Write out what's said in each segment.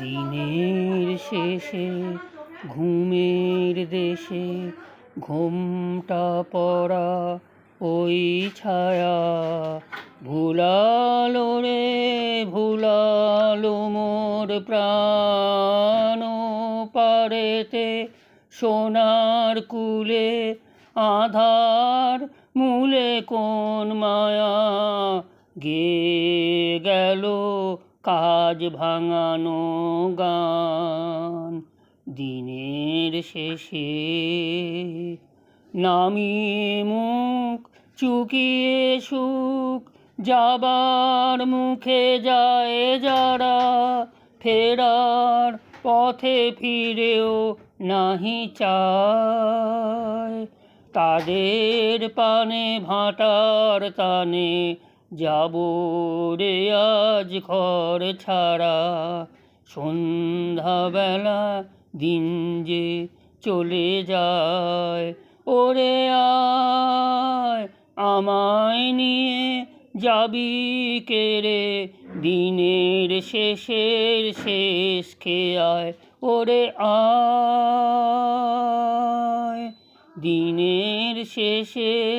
দিনের শেষে ঘুমের দেশে ঘোমটা পড়া ওই ছায়া ভুলালো রে ভুলালো মোর প্রাণ পারেতে সোনার কুলে আধার মূলে কোন মায়া গেয়ে গেল কাজ ভাঙানো গান। দিনের শেষে নামিয়ে মুখ চুকিয়ে সুখ যাবার মুখে যায় যারা ফেরার পথে ফিরেও নাহি চায় তাদের পানে ভাটার টানে যাব রে আজ ঘর ছাড়া। সন্ধ্যাবেলা দিন যে চলে যায় ওরে আয় আমায় নিয়ে যাবি কে রে দিনের শেষের শেষ খেয়ায় ওরে আয় দিনের শেষে।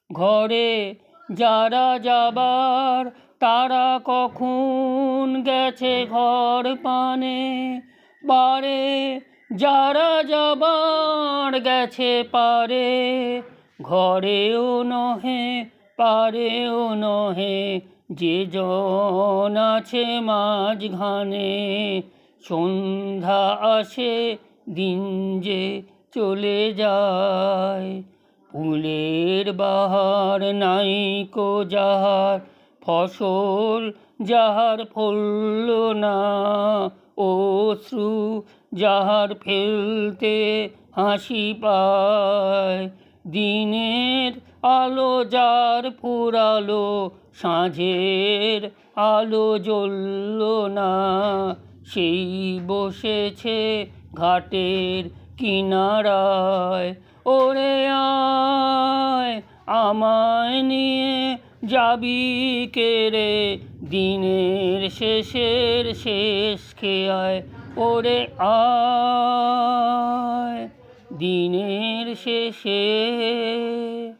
ঘরে যারা যাবার তারা কখন গেছে ঘর পানে বারে যারা যাবার গেছে পারে ঘরেও নহে পারেও নহে যে জন আছে মাঝখানে। সন্ধ্যা আসে দিন যে চলে যায় ফুলের বাহার নাইকো যাহার ফসল যাহার ফলল না অশ্রু যাহার ফেলতে হাসি পায় দিনের আলো যার ফুরালো সাঁঝের আলো জ্বলল না সেই বসেছে ঘাটের কিনারায় ওরে আয় আমায় নিয়ে যাবি কে রে দিনের শেষের শেষ খেয়ায় ওরে আয় দিনের শেষে।